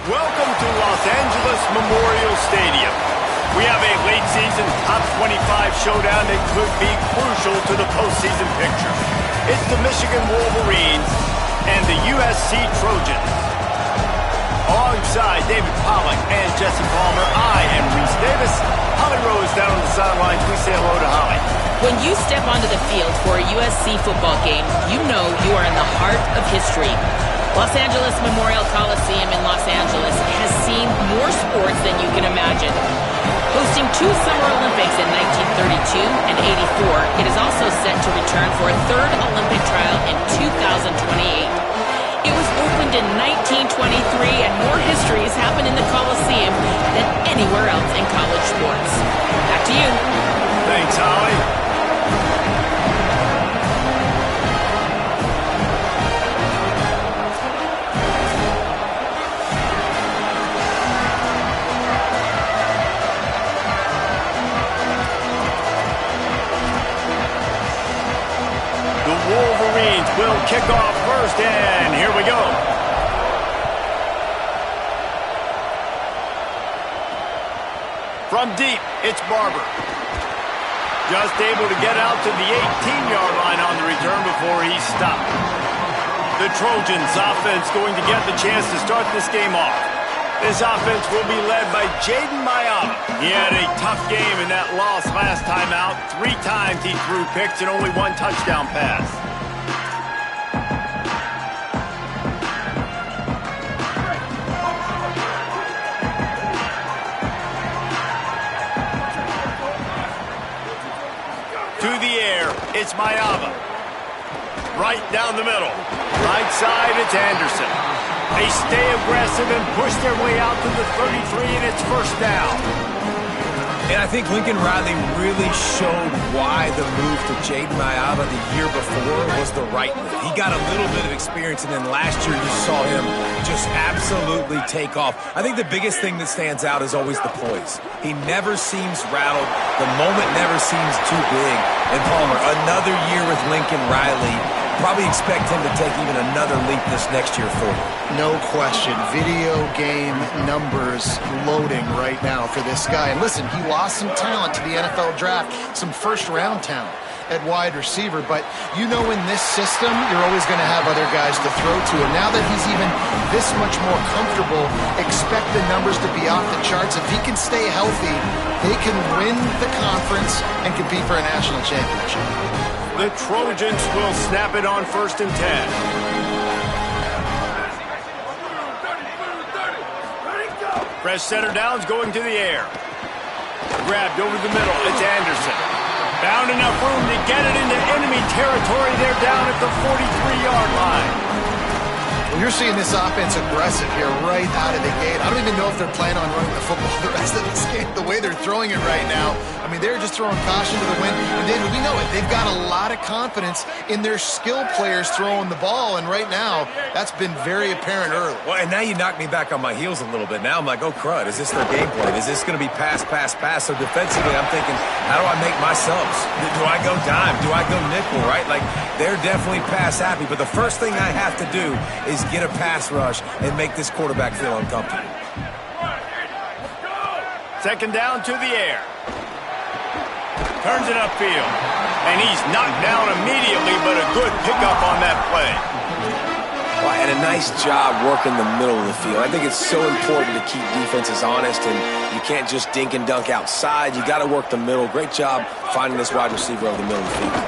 Welcome to Los Angeles Memorial Stadium. We have a late-season top 25 showdown that could be crucial to the postseason picture. It's the Michigan Wolverines and the USC Trojans. Alongside David Pollack and Jesse Palmer, I am Reese Davis. Holly Rose down on the sidelines. We say hello to Holly. When you step onto the field for a USC football game, you know you are in the heart of history. Los Angeles Memorial Coliseum in Los Angeles has seen more sports than you can imagine. Hosting 2 Summer Olympics in 1932 and 84, it is also set to return for a 3rd Olympic trial in 2028. It was opened in 1923, and more history has happened in the Coliseum than anywhere else in college sports. Back to you. Thanks, Holly. Wolverines will kick off first, and here we go. From deep, it's Barber. Just able to get out to the 18-yard line on the return before he's stopped. The Trojans offense going to get the chance to start this game off. This offense will be led by Jaden Mayama. He had a tough game in that loss last time out. 3 times he threw picks and only 1 touchdown pass. To the air, it's Mayama. Right down the middle. Right side, it's Anderson. They stay aggressive and push their way out to the 33, and it's first down. And I think Lincoln Riley really showed why the move to Jaden Mayama the year before was the right move. He got a little bit of experience, and then last year you saw him just absolutely take off. I think the biggest thing that stands out is always the poise. He never seems rattled. The moment never seems too big. And Palmer, another year with Lincoln Riley, probably expect him to take even another leap this next year forward. No question. Video game numbers loading right now for this guy. And listen, he lost some talent to the NFL draft, some first-round talent at wide receiver. But you know in this system, you're always going to have other guys to throw to. And now that he's even this much more comfortable, expect the numbers to be off the charts. If he can stay healthy, they can win the conference and compete for a national championship. The Trojans will snap it on 1st and 10. Fresh center downs going to the air. Grabbed over the middle. It's Anderson. Found enough room to get it into enemy territory. They're down at the 43-yard line. Well, you're seeing this offense aggressive here right out of the gate. I don't even know if they're planning on running the football the rest of this game, the way they're throwing it right now. I mean, they're just throwing caution to the wind. And, David, we know it. They've got a lot of confidence in their skill players throwing the ball, and right now, that's been very apparent early. Well, and now you knock me back on my heels a little bit. Now I'm like, oh, crud, is this their game plan? Is this going to be pass, pass, pass? So defensively, I'm thinking, how do I make my subs? Do I go dime? Do I go nickel, right? Like, they're definitely pass happy, but the first thing I have to do is get a pass rush and make this quarterback feel uncomfortable. Second down to the air. Turns it upfield. And he's knocked down immediately, but a good pickup on that play. Well, and a nice job working the middle of the field. I think it's so important to keep defenses honest, and you can't just dink and dunk outside. You got to work the middle. Great job finding this wide receiver over the middle of the field.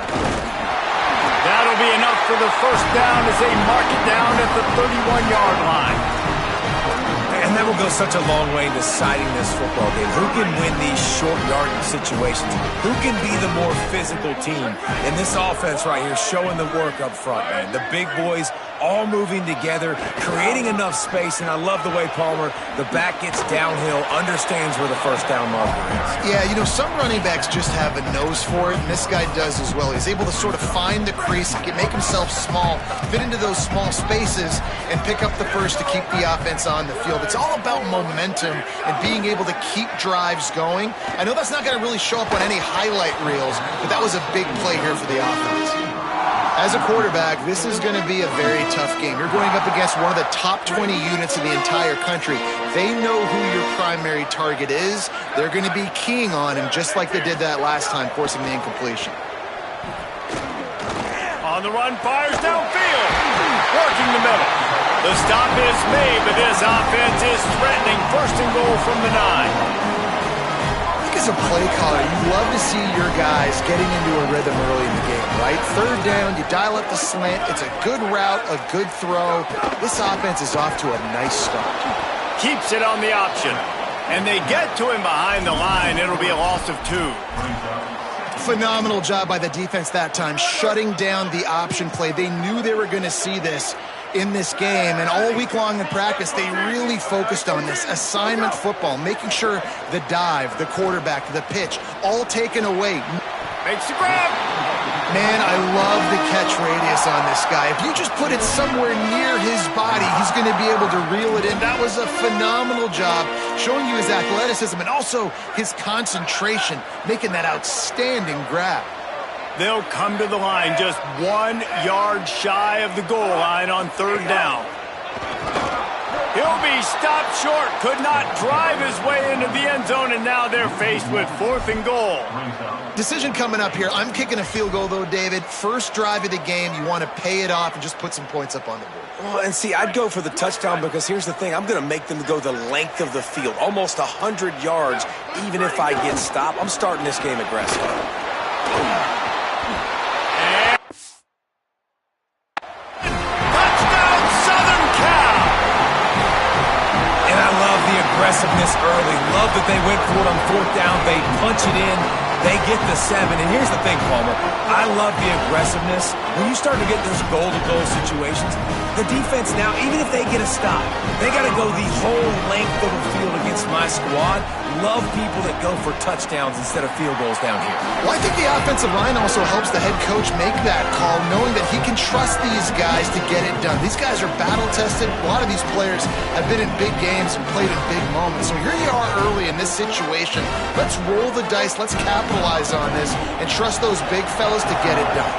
That'll be enough for the first down as they mark it down at the 31-yard line. And that will go such a long way in deciding this football game. Who can win these short yardage situations? Who can be the more physical team? And this offense right here showing the work up front, man. The big boys all moving together, creating enough space. And I love the way Palmer, the back gets downhill, understands where the first down marker is. Yeah, you know, some running backs just have a nose for it, and this guy does as well. He's able to sort of find the crease, make himself small, fit into those small spaces, and pick up the first to keep the offense on the field. It's all about momentum and being able to keep drives going. I know that's not going to really show up on any highlight reels, but that was a big play here for the offense. As a quarterback, this is going to be a very tough game. You're going up against one of the top 20 units in the entire country. They know who your primary target is. They're going to be keying on him just like they did that last time, forcing the incompletion. On the run, fires downfield. Working the middle. The stop is made, but this offense is threatening. First and goal from the 9. As a play caller, you love to see your guys getting into a rhythm early in the game, right? Third down, you dial up the slant. It's a good route, a good throw. This offense is off to a nice start. Keeps it on the option. And they get to him behind the line. It'll be a loss of 2. Phenomenal job by the defense that time, shutting down the option play. They knew they were going to see this in this game, and all week long in practice, they really focused on this assignment football, making sure the dive, the quarterback, the pitch, all taken away. Makes the grab. Man, I love the catch radius on this guy. If you just put it somewhere near his body, he's going to be able to reel it in. That was a phenomenal job, showing you his athleticism and also his concentration, making that outstanding grab. They'll come to the line just 1 yard shy of the goal line on third down. He'll be stopped short, could not drive his way into the end zone, and now they're faced with 4th and goal. Decision coming up here. I'm kicking a field goal, though, David. First drive of the game, you want to pay it off and just put some points up on the board. Well, and see, I'd go for the touchdown because here's the thing. I'm going to make them go the length of the field, almost 100 yards, even if I get stopped. I'm starting this game aggressive. Aggressiveness early. Love that they went for it on 4th down. They punch it in. They get the 7. And here's the thing, Palmer. I love the aggressiveness. When you start to get those goal-to-goal situations, the defense now, even if they get a stop, they got to go the whole length of the field against my squad. Love people that go for touchdowns instead of field goals down here. Well, I think the offensive line also helps the head coach make that call, knowing that he can trust these guys to get it done. These guys are battle-tested. A lot of these players have been in big games and played in big moments. So here you are early in this situation. Let's roll the dice. Let's capitalize on this and trust those big fellas to get it done.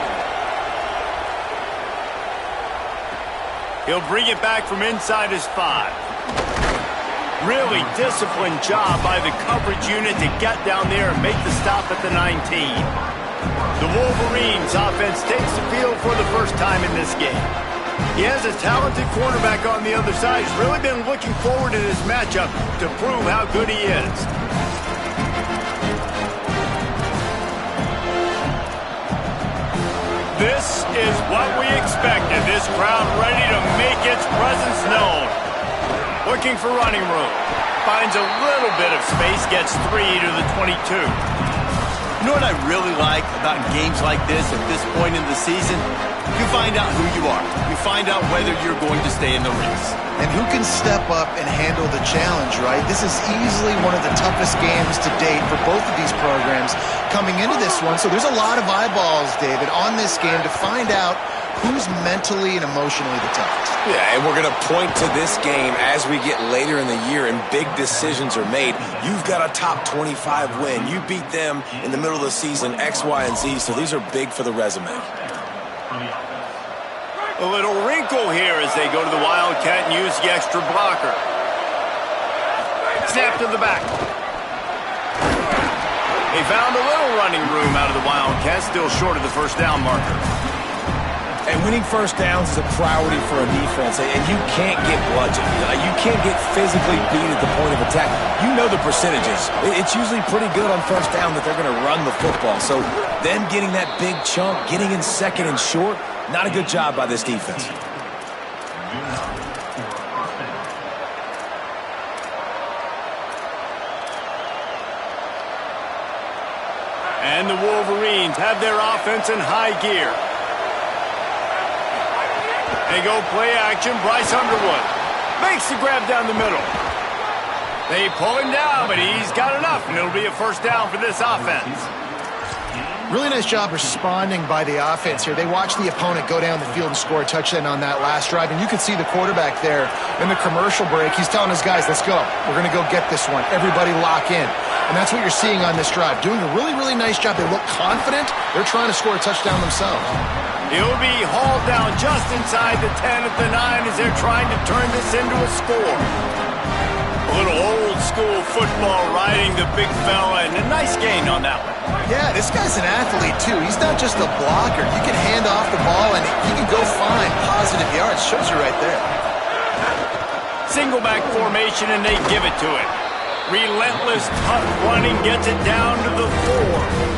He'll bring it back from inside his 5. Really disciplined job by the coverage unit to get down there and make the stop at the 19. The Wolverines offense takes the field for the first time in this game. He has a talented quarterback on the other side. He's really been looking forward to this matchup to prove how good he is. This is what we expected. This crowd ready to make its presence known. Looking for running room. Finds a little bit of space, gets 3 to the 22. You know what I really like about games like this at this point in the season? You find out who you are. You find out whether you're going to stay in the race. And who can step up and handle the challenge, right? This is easily one of the toughest games to date for both of these programs coming into this one. So there's a lot of eyeballs, David, on this game to find out who's mentally and emotionally the toughest. Yeah, and we're going to point to this game as we get later in the year and big decisions are made. You've got a top 25 win. You beat them in the middle of the season, X, Y, and Z, so these are big for the resume. A little wrinkle here as they go to the Wildcat and use the extra blocker. Snap to the back. They found a little running room out of the Wildcat, still short of the first down marker. And winning first downs is a priority for a defense, and you can't get bludgeoned. You can't get physically beat at the point of attack. You know the percentages. It's usually pretty good on first down that they're going to run the football. So them getting that big chunk, getting in second and short, not a good job by this defense. And the Wolverines have their offense in high gear. They go play action. Bryce Underwood makes the grab down the middle. They pull him down, but he's got enough, and it'll be a first down for this offense. Really nice job responding by the offense here. They watched the opponent go down the field and score a touchdown on that last drive, and you can see the quarterback there in the commercial break. He's telling his guys, let's go. We're going to go get this one. Everybody lock in. And that's what you're seeing on this drive. Doing a really, really nice job. They look confident. They're trying to score a touchdown themselves. He'll be hauled down just inside the 10 at the 9 as they're trying to turn this into a score. A little old-school football riding the big fella, and a nice gain on that one. Yeah, this guy's an athlete, too. He's not just a blocker. You can hand off the ball, and he can go find positive yards. Shows you right there. Single back formation, and they give it to him. Relentless, tough running gets it down to the 4.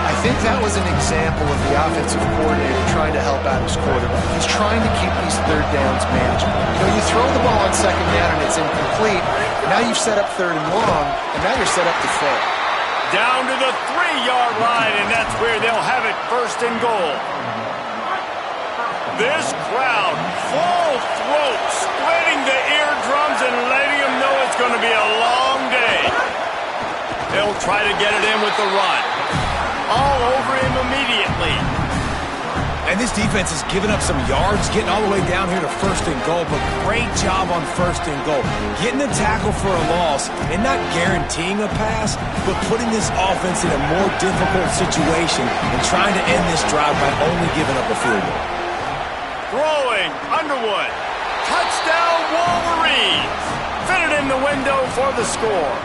I think that was an example of the offensive coordinator trying to help out his quarterback. He's trying to keep these third downs manageable. You know, you throw the ball on second down and it's incomplete. Now you've set up third and long, and now you're set up to fail. Down to the 3-yard line, and that's where they'll have it, first and goal. This crowd, full throat, splitting the eardrums and letting them know it's going to be a long day. They'll try to get it in with the run. All over him immediately. And this defense has given up some yards, getting all the way down here to first and goal, but great job on first and goal. Getting the tackle for a loss and not guaranteeing a pass, but putting this offense in a more difficult situation and trying to end this drive by only giving up a field goal. Throwing, Underwood. Touchdown, Wolverines. Fitted in the window for the score.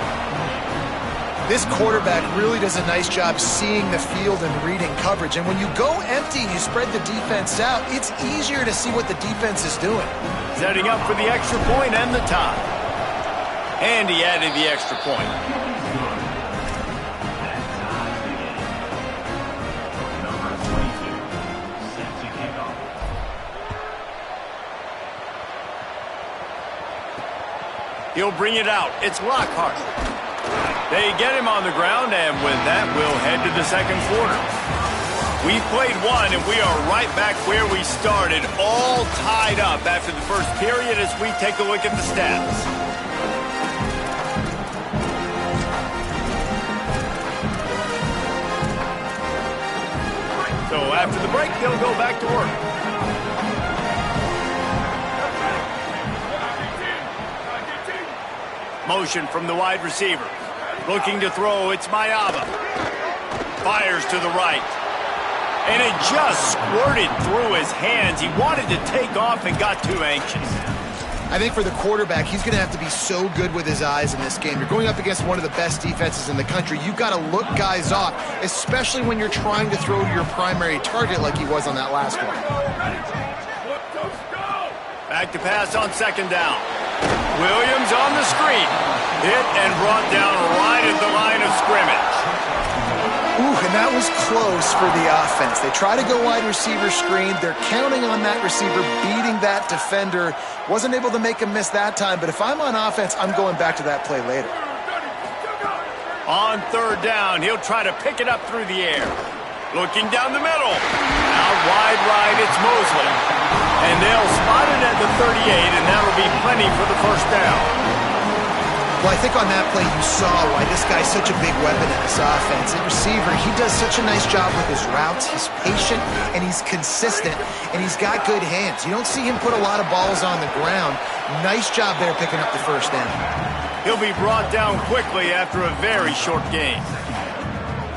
This quarterback really does a nice job seeing the field and reading coverage. And when you go empty and you spread the defense out, it's easier to see what the defense is doing. Setting up for the extra point and the tie. And he added the extra point. He'll bring it out. It's Lockhart. They get him on the ground, and with that, we'll head to the second quarter. We've played one, and we are right back where we started, all tied up after the first period as we take a look at the stats. So after the break, they'll go back to work. Motion from the wide receiver. Looking to throw, it's Mayava. Fires to the right. And it just squirted through his hands. He wanted to take off and got too anxious. I think for the quarterback, he's going to have to be so good with his eyes in this game. You're going up against one of the best defenses in the country. You've got to look guys off, especially when you're trying to throw to your primary target like he was on that last one. Back to pass on second down. Williams on the screen. Hit and brought down right at the line of scrimmage. Ooh, and that was close for the offense. They try to go wide receiver screen. They're counting on that receiver beating that defender. Wasn't able to make him miss that time, but if I'm on offense, I'm going back to that play later. On third down, he'll try to pick it up through the air. Looking down the middle. Out wide right, it's Mosley. And they'll spot it at the 38, and that'll be plenty for the first down. Well, I think on that play you saw why this guy's such a big weapon in this offense. At receiver, he does such a nice job with his routes. He's patient, and he's consistent, and he's got good hands. You don't see him put a lot of balls on the ground. Nice job there picking up the first down. He'll be brought down quickly after a very short game.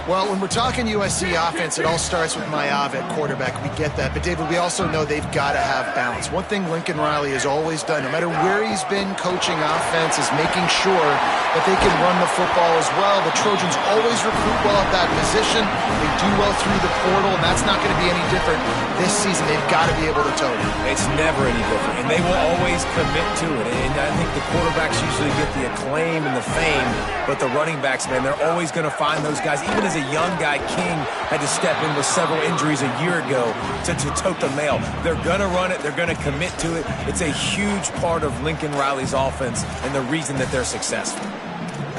Well, when we're talking USC offense, it all starts with Mayava at quarterback. We get that. But, David, we also know they've got to have balance. One thing Lincoln Riley has always done, no matter where he's been coaching offense, is making sure that they can run the football as well. The Trojans always recruit well at that position. They do well through the portal, and that's not going to be any different this season. They've got to be able to tote it. It's never any different, and they will always commit to it. And I think the quarterbacks usually get the acclaim and the fame, but the running backs, man, they're always going to find those guys. Even as a young guy, King had to step in with several injuries a year ago to tote the mail. They're going to run it. They're going to commit to it. It's a huge part of Lincoln Riley's offense and the reason that they're successful.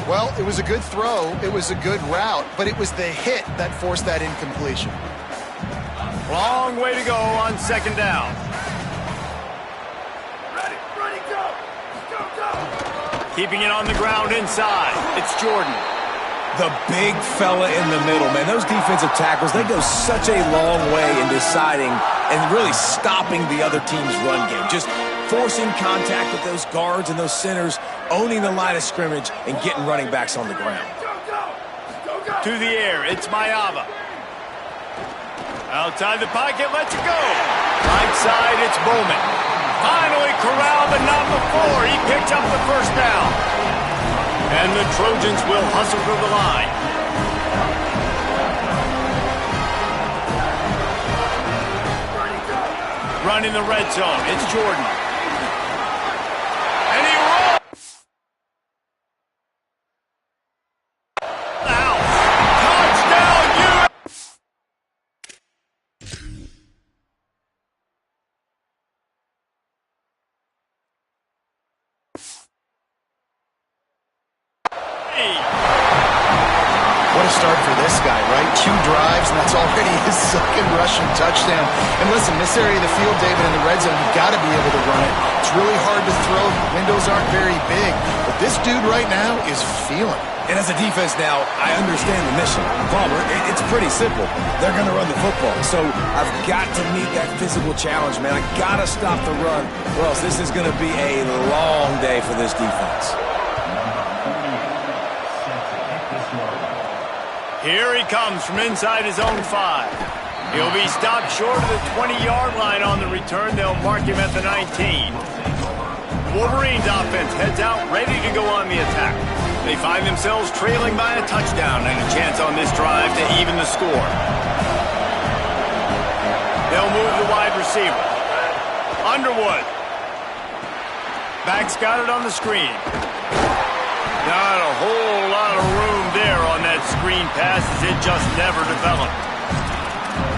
Well, it was a good throw. It was a good route, but it was the hit that forced that incompletion. Long way to go on second down. Ready, go. Keeping it on the ground inside. It's Jordan. The big fella in the middle, man. Those defensive tackles, they go such a long way in deciding and really stopping the other team's run game. Just forcing contact with those guards and those centers, owning the line of scrimmage, and getting running backs on the ground. To the air, it's Mayava. Outside the pocket, lets it go. Right side, it's Bowman. Finally corralled, but not before. He picks up the first down. And the Trojans will hustle for the line. Running the red zone, it's Jordan. And he rolls. Out. Touchdown, What a start for this guy, right? 2 drives, and that's already his second rushing touchdown. And listen, this area of the field, David, in the red zone, you've got to be able to run it. It's really hard to throw. The windows aren't very big. But this dude right now is feeling it. And as a defense now, I understand the mission. Palmer, it's pretty simple. They're going to run the football. So I've got to meet that physical challenge, man. I got to stop the run, or else this is going to be a long day for this defense. Here he comes from inside his own 5. He'll be stopped short of the 20-yard line on the return. They'll mark him at the 19. The Wolverines offense heads out, ready to go on the attack. They find themselves trailing by a touchdown and a chance on this drive to even the score. They'll move the wide receiver. Underwood. Back's got it on the screen. Not a whole lot of room there on that screen pass as it just never developed.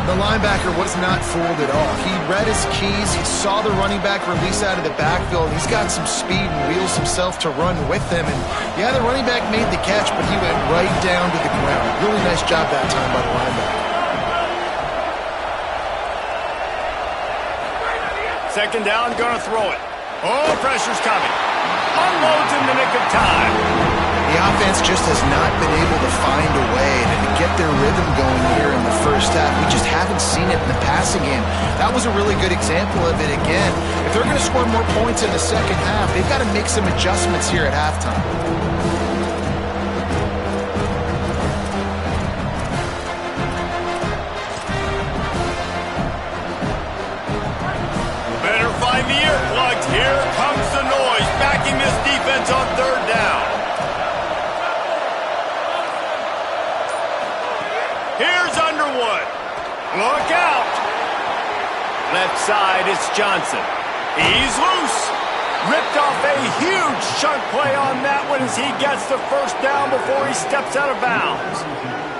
The linebacker was not fooled at all. He read his keys. He saw the running back release out of the backfield. He's got some speed and wheels himself to run with him. And yeah, the running back made the catch, but he went right down to the ground. Really nice job that time by the linebacker. Second down, gonna throw it. Oh, pressure's coming. Unloads in the nick of time. The offense just has not been able to find a way to get their rhythm going here in the first half. We just haven't seen it in the passing game. That was a really good example of it again. If they're going to score more points in the second half, they've got to make some adjustments here at halftime. Better find the earplugs. Here comes the noise, backing this defense on third down. Here's Underwood. Look out. Left side, it's Johnson. He's loose. Ripped off a huge chunk play on that one as he gets the first down before he steps out of bounds.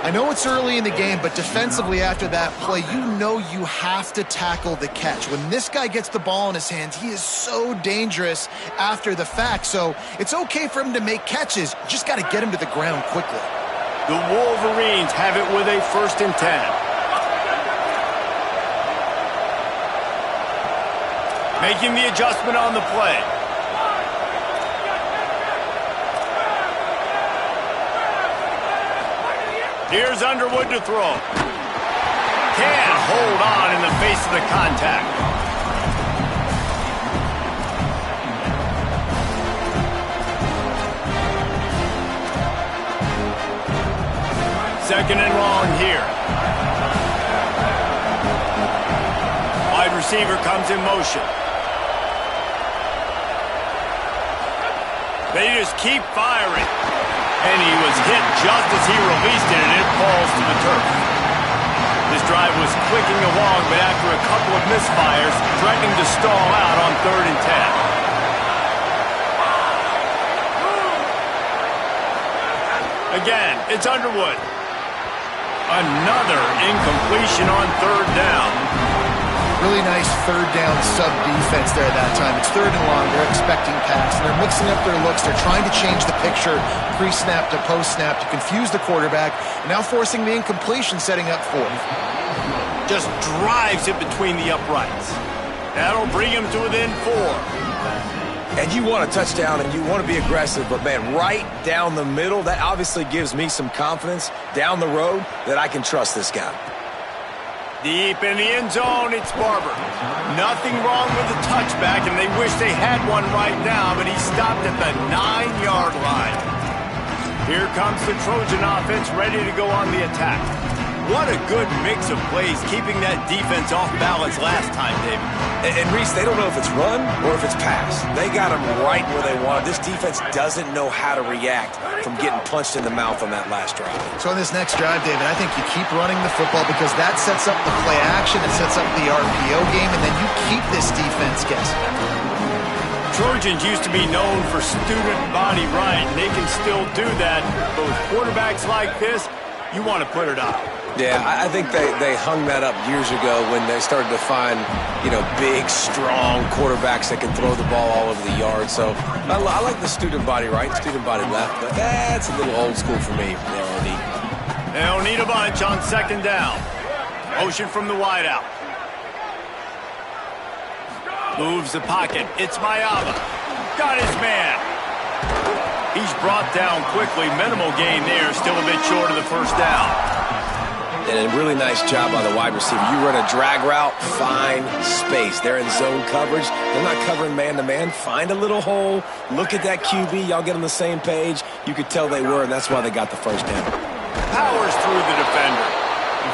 I know it's early in the game, but defensively after that play, you know you have to tackle the catch. When this guy gets the ball in his hands, he is so dangerous after the fact. So it's okay for him to make catches. You just got to get him to the ground quickly. The Wolverines have it with a 1st and 10. Making the adjustment on the play. Here's Underwood to throw. Can't hold on in the face of the contact. Second and long here. Wide receiver comes in motion. They just keep firing. And he was hit just as he released it, and it falls to the turf. This drive was clicking along, but after a couple of misfires, threatening to stall out on 3rd and 10. Again, it's Underwood. Another incompletion on 3rd down. Really nice 3rd down sub-defense there that time. It's 3rd and long. They're expecting pass, and they're mixing up their looks. They're trying to change the picture pre-snap to post-snap to confuse the quarterback, and now forcing the incompletion, setting up 4th. Just drives it between the uprights. That'll bring him to within 4. And you want a touchdown and you want to be aggressive, but man, right down the middle, that obviously gives me some confidence down the road that I can trust this guy. Deep in the end zone, it's Barber. Nothing wrong with the touchback, and they wish they had one right now, but he stopped at the 9-yard line. Here comes the Trojan offense ready to go on the attack. What a good mix of plays, keeping that defense off balance last time, David. And Reese, they don't know if it's run or if it's pass. They got them right where they want. This defense doesn't know how to react from getting punched in the mouth on that last drive. So on this next drive, David, I think you keep running the football because that sets up the play action, it sets up the RPO game, and then you keep this defense guessing. Trojans used to be known for student body right, and they can still do that. But with quarterbacks like this, you want to put it up. Yeah, I think they hung that up years ago when they started to find, big, strong quarterbacks that can throw the ball all over the yard. So I like the student body right, student body left, but that's a little old school for me. They'll need a bunch on second down. Motion from the wideout. Moves the pocket. It's Mayava. Got his man. He's brought down quickly. Minimal gain there. Still a bit short of the first down. And a really nice job on the wide receiver. You run a drag route, find space. They're in zone coverage. They're not covering man-to-man. Find a little hole. Look at that QB. Y'all get on the same page. You could tell they were, and that's why they got the first down. Powers through the defender.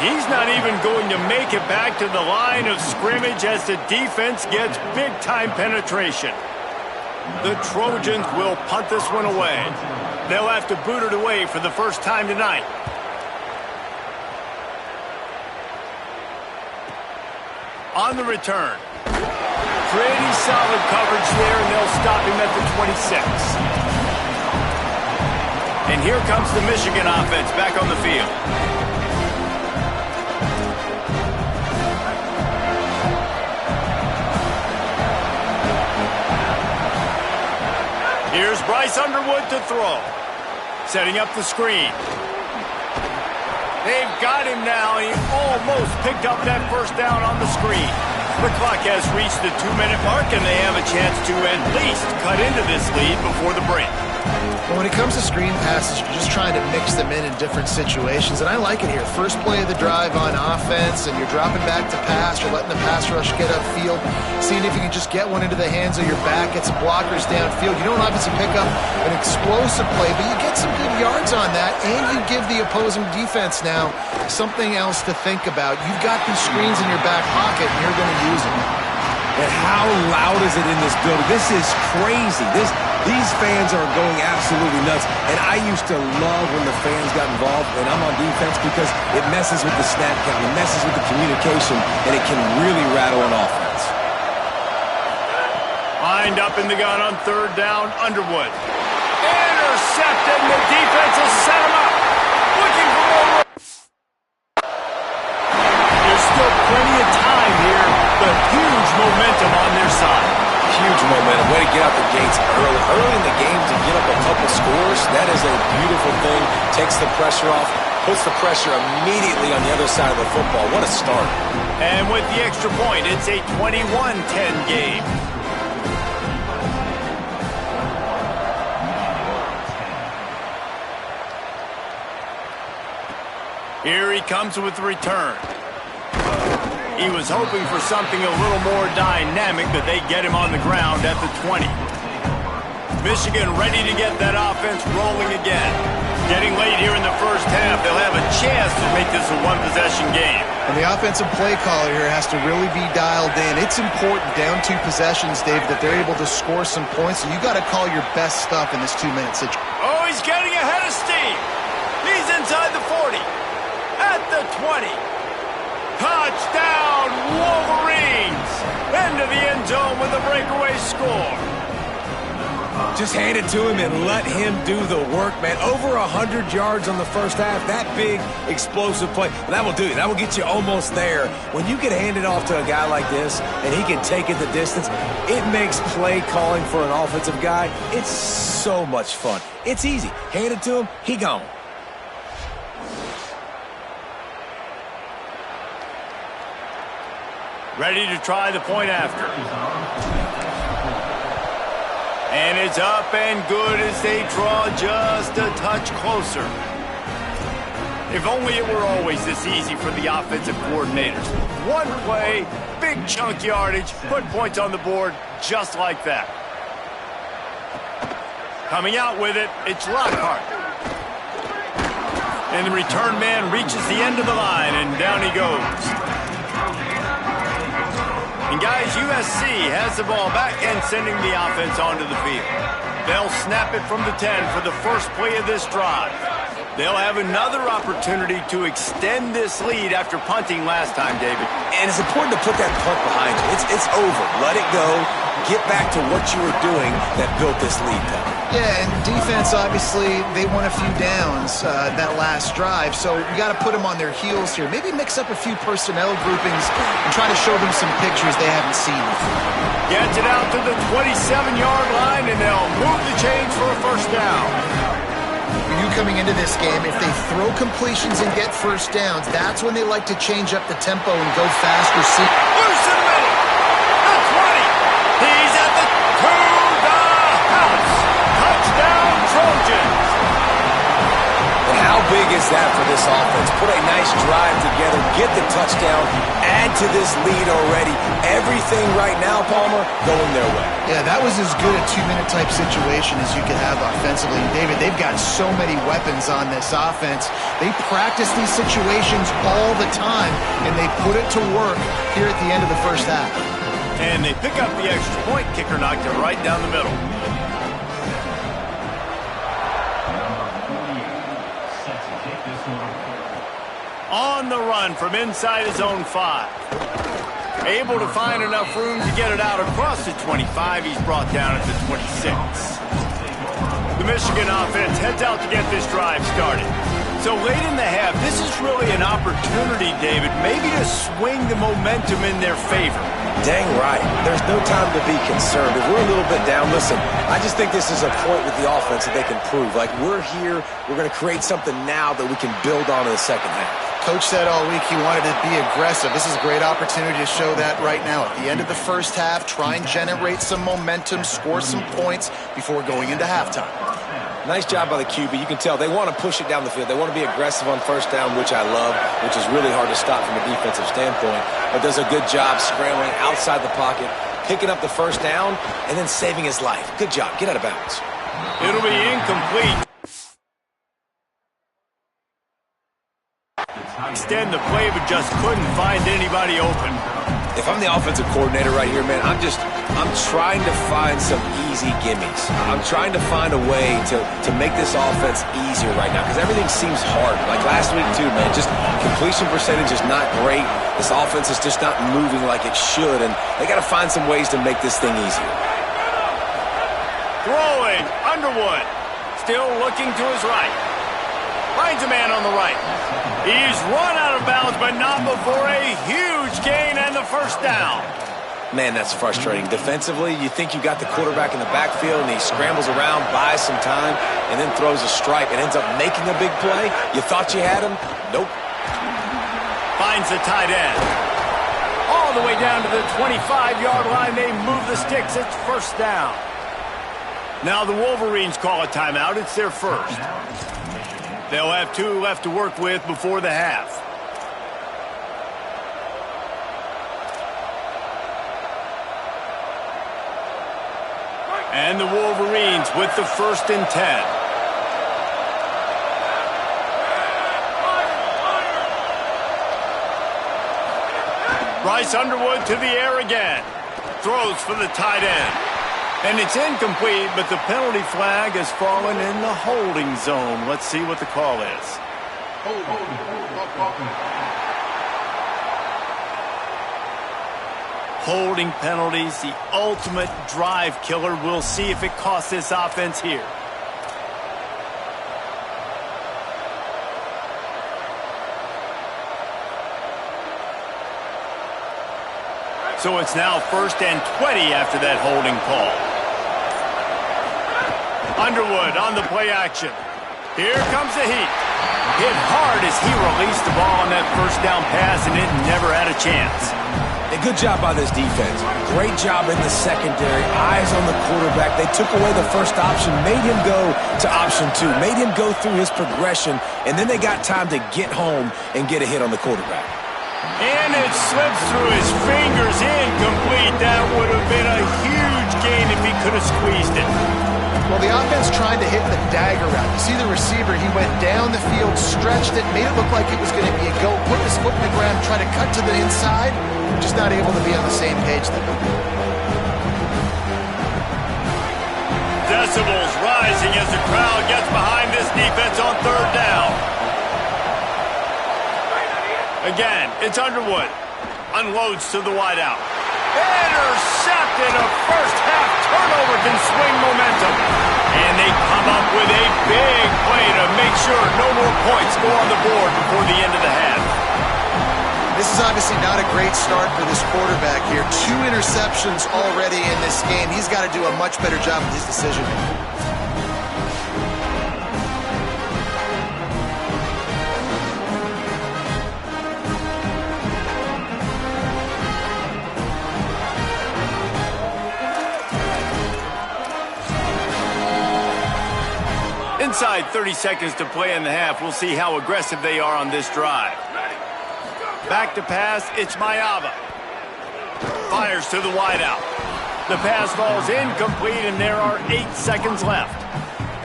He's not even going to make it back to the line of scrimmage as the defense gets big-time penetration. The Trojans will punt this one away. They'll have to boot it away for the first time tonight. On the return. Pretty solid coverage there, and they'll stop him at the 26. And here comes the Michigan offense back on the field. Here's Bryce Underwood to throw. Setting up the screen. They've got him now. He almost picked up that first down on the screen. The clock has reached the 2-minute mark, and they have a chance to at least cut into this lead before the break. Well, when it comes to screen passes, you're just trying to mix them in different situations, and I like it here. First play of the drive on offense, and you're dropping back to pass. You're letting the pass rush get upfield, seeing if you can just get one into the hands of your back, get some blockers downfield. You don't obviously pick up an explosive play, but you get some good yards on that, and you give the opposing defense now something else to think about. You've got these screens in your back pocket, and you're going to use them. And how loud is it in this building? This is crazy. These fans are going absolutely nuts. And I used to love when the fans got involved when I'm on defense because it messes with the snap count, it messes with the communication, and it can really rattle an offense. Lined up in the gun on third down, Underwood. Intercepted, and the defense has set him up. Looking for more. There's still plenty of time here, but huge momentum on their side. Huge momentum. Way to get out the gates early. Early in the game to get up a couple scores, that is a beautiful thing. Takes the pressure off, puts the pressure immediately on the other side of the football. What a start. And with the extra point, it's a 21-10 game. Here he comes with the return. He was hoping for something a little more dynamic, but they get him on the ground at the 20. Michigan ready to get that offense rolling again. Getting late here in the first half, they'll have a chance to make this a one-possession game. And the offensive play caller here has to really be dialed in. It's important down 2 possessions, Dave, that they're able to score some points. So you got to call your best stuff in this 2-minute situation. Oh, he's getting ahead of steam. He's inside the 40. At the 20. Touchdown, Wolverines! Into the end zone with a breakaway score. Just hand it to him and let him do the work, man. Over 100 yards on the first half. That big, explosive play. That will do it. That will get you almost there. When you get handed off to a guy like this and he can take it the distance, it makes play calling for an offensive guy, it's so much fun. It's easy. Hand it to him, he gone. Ready to try the point after. And it's up and good as they draw just a touch closer. If only it were always this easy for the offensive coordinators. One play, big chunk yardage, put points on the board just like that. Coming out with it, it's Lockhart. And the return man reaches the end of the line, and down he goes. And guys, USC has the ball back and sending the offense onto the field. They'll snap it from the 10 for the first play of this drive. They'll have another opportunity to extend this lead after punting last time, David. And it's important to put that punt behind you. It's over. Let it go. Get back to what you were doing that built this lead, Pep. Yeah, and defense, obviously, they won a few downs that last drive, so you got to put them on their heels here. Maybe mix up a few personnel groupings and try to show them some pictures they haven't seen before. Gets it out to the 27-yard line, and they'll move the chains for a first down. You coming into this game, if they throw completions and get first downs, that's when they like to change up the tempo and go faster. Loose in the middle. The 20. He's at the house. Touchdown, Trojans. And how big is that for this offense? Put a nice drive together, get the touchdown, add to this lead already. Everything right now, Palmer, going their way. Yeah, that was as good a two-minute type situation as you could have offensively. And David, they've got so many weapons on this offense. They practice these situations all the time, and they put it to work here at the end of the first half. And they pick up the extra point. Kicker knocked it right down the middle. On the run from inside his own 5. Able to find enough room to get it out across the 25. He's brought down at the 26. The Michigan offense heads out to get this drive started. So late in the half, this is really an opportunity, David, maybe to swing the momentum in their favor. Dang right. There's no time to be concerned. If we're a little bit down, listen, I just think this is a point with the offense that they can prove. Like, we're here, we're going to create something now that we can build on in the second half. Coach said all week he wanted to be aggressive. This is a great opportunity to show that right now. At the end of the first half, try and generate some momentum, score some points before going into halftime. Nice job by the QB. You can tell they want to push it down the field. They want to be aggressive on first down, which I love, which is really hard to stop from a defensive standpoint. But does a good job scrambling outside the pocket, picking up the first down, and then saving his life. Good job. Get out of bounds. It'll be incomplete. Extend the play, but just couldn't find anybody open. If I'm the offensive coordinator right here, man, I'm trying to find some easy gimmies. I'm trying to find a way to make this offense easier right now because everything seems hard. Like last week, too, man, just completion percentage is not great. This offense is just not moving like it should, and they got to find some ways to make this thing easier. Throwing, Underwood, still looking to his right. Finds a man on the right. He's run out of bounds, but not before a huge gain and the first down. Man, that's frustrating. Defensively, you think you got the quarterback in the backfield, and he scrambles around, buys some time, and then throws a strike and ends up making a big play. You thought you had him? Nope. Finds the tight end. All the way down to the 25-yard line. They move the sticks. It's first down. Now the Wolverines call a timeout. It's their first. They'll have 2 left to work with before the half. And the Wolverines with the 1st and 10. Bryce Underwood to the air again. Throws for the tight end. And it's incomplete, but the penalty flag has fallen in the holding zone. Let's see what the call is. Holding penalties, the ultimate drive killer. We'll see if it costs this offense here. So it's now 1st and 20 after that holding call. Underwood on the play action. Here comes the heat. Hit hard as he released the ball on that first down pass, and it never had a chance. A good job by this defense. Great job in the secondary. Eyes on the quarterback. They took away the first option, made him go to option 2, made him go through his progression, and then they got time to get home and get a hit on the quarterback. And it slips through his fingers, incomplete. That would have been a huge gain if he could have squeezed it. Well, the offense tried to hit the dagger route. You see the receiver, he went down the field, stretched it, made it look like it was going to be a go, put his foot in the ground, try to cut to the inside, just not able to be on the same page there. Decibels rising as the crowd gets behind this defense on third down. Again, it's Underwood. Unloads to the wideout. Intercepted. A first-half turnover can swing momentum. And they come up with a big play to make sure no more points go on the board before the end of the half. This is obviously not a great start for this quarterback here. 2 interceptions already in this game. He's got to do a much better job with his decision-making. Inside 30 seconds to play in the half. We'll see how aggressive they are on this drive. Back to pass, it's Mayava. Fires to the wideout. The pass falls incomplete, and there are 8 seconds left.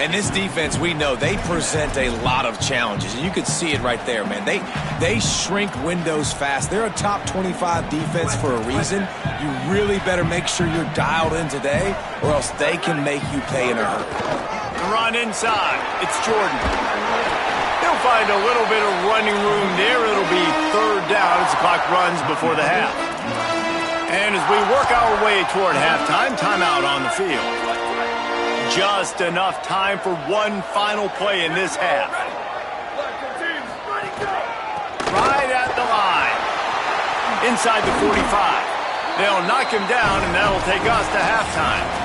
And this defense, we know, they present a lot of challenges. And you could see it right there, man. They shrink windows fast. They're a top 25 defense for a reason. You really better make sure you're dialed in today, or else they can make you pay in a hurry. Run inside. It's Jordan. He'll find a little bit of running room there. It'll be third down as the clock runs before the half. And as we work our way toward halftime, timeout on the field. Just enough time for one final play in this half. Right at the line. Inside the 45. They'll knock him down, and that'll take us to halftime.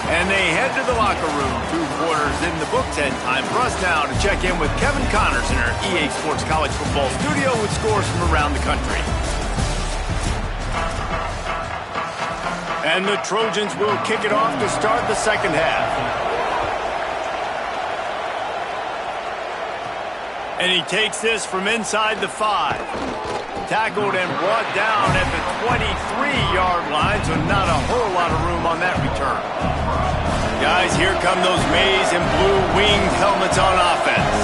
And they head to the locker room. 2 quarters in the books, and time for us now to check in with Kevin Connors in our EA Sports College Football studio with scores from around the country. And the Trojans will kick it off to start the second half. And he takes this from inside the 5. Tackled and brought down at the 23-yard line, so not a whole lot of room on that return. Guys, here come those maize and blue winged helmets on offense.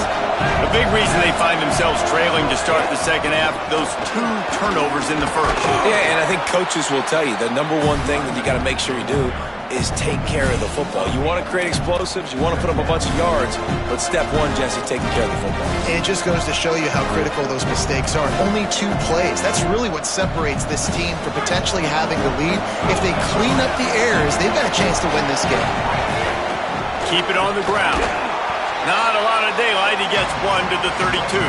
A big reason they find themselves trailing to start the second half, those 2 turnovers in the first. Yeah, and I think coaches will tell you the number one thing that you got to make sure you do is take care of the football. You want to create explosives, you want to put up a bunch of yards, but step 1, Jesse, taking care of the football. It just goes to show you how critical those mistakes are. Only 2 plays. That's really what separates this team from potentially having the lead. If they clean up the errors, they've got a chance to win this game. Keep it on the ground. Not a lot of daylight. He gets 1 to the 32.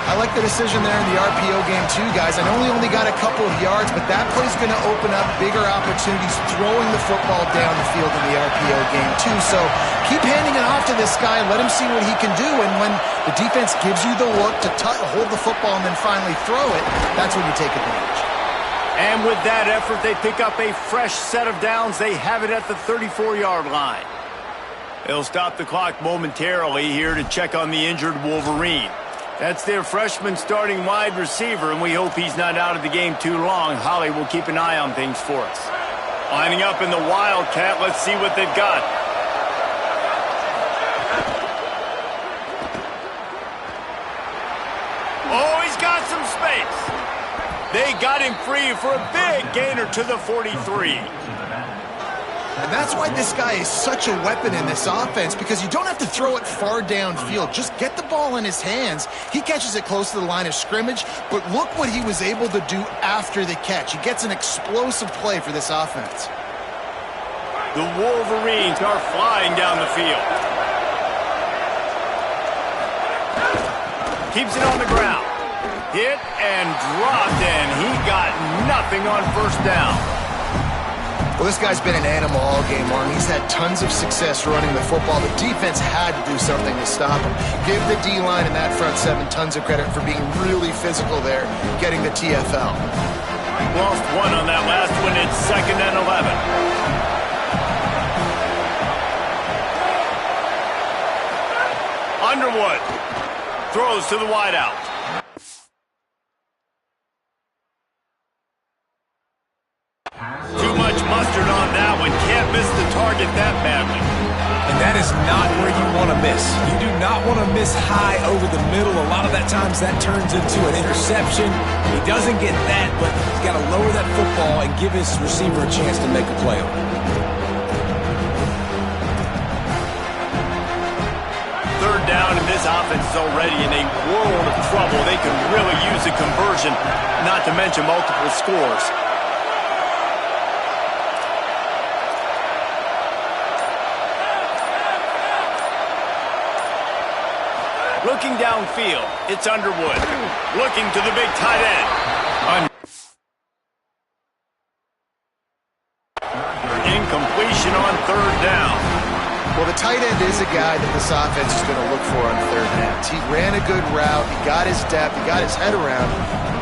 I like the decision there in the RPO game too, guys. I know he only got a couple of yards, but that play's going to open up bigger opportunities throwing the football down the field in the RPO game too. So keep handing it off to this guy and let him see what he can do. And when the defense gives you the look to hold the football and then finally throw it, that's when you take advantage. And with that effort, they pick up a fresh set of downs. They have it at the 34-yard line. They'll stop the clock momentarily here to check on the injured Wolverine. That's their freshman starting wide receiver, and we hope he's not out of the game too long. Holly will keep an eye on things for us. Lining up in the Wildcat, let's see what they've got. Oh, he's got some space. They got him free for a big gainer to the 43. And that's why this guy is such a weapon in this offense, because you don't have to throw it far downfield. Just get the ball in his hands. He catches it close to the line of scrimmage, but look what he was able to do after the catch. He gets an explosive play for this offense. The Wolverines are flying down the field. Keeps it on the ground. Hit and dropped, and he got nothing on first down. Well, this guy's been an animal all game long. He's had tons of success running the football. The defense had to do something to stop him. Give the D-line and that front 7 tons of credit for being really physical there, getting the TFL. Lost 1 on that last one. It's 2nd and 11. Underwood throws to the wideout. Too much mustard on that one. Can't miss the target that badly. is not where you want to miss. You do not want to miss high over the middle. A lot of that times that turns into an interception. He doesn't get that, but he's got to lower that football and give his receiver a chance to make a play on it. Third down, and this offense is already in a world of trouble. They could really use a conversion, not to mention multiple scores. Looking downfield, it's Underwood. Looking to the big tight end. Incompletion on third down. Well, the tight end is a guy that this offense is going to look for on third downs. He ran a good route. He got his depth. He got his head around.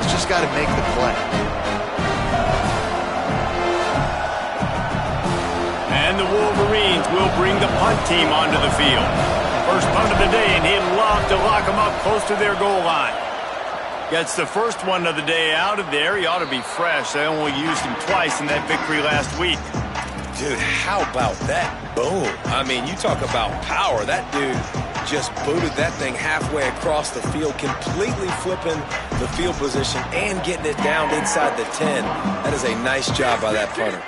He's just got to make the play. And the Wolverines will bring the punt team onto the field. First punt of the day, and he'd love to lock them up close to their goal line. Gets the first one of the day out of there. He ought to be fresh. They only used him twice in that victory last week. Dude, how about that boom? I mean, you talk about power. That dude just booted that thing halfway across the field, completely flipping the field position and getting it down inside the 10. That is a nice job by that punter.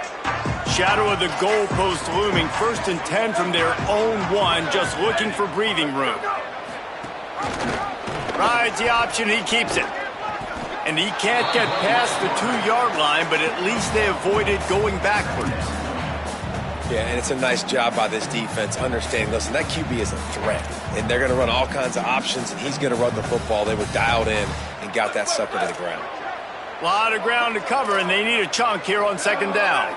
Shadow of the goalpost looming. 1st and 10 from their own 1, just looking for breathing room. Rides the option, he keeps it. And he can't get past the 2-yard line, but at least they avoided going backwards. Yeah, and it's a nice job by this defense understanding, listen, that QB is a threat, and they're going to run all kinds of options, and he's going to run the football. They were dialed in and got that sucker to the ground. A lot of ground to cover, and they need a chunk here on 2nd down.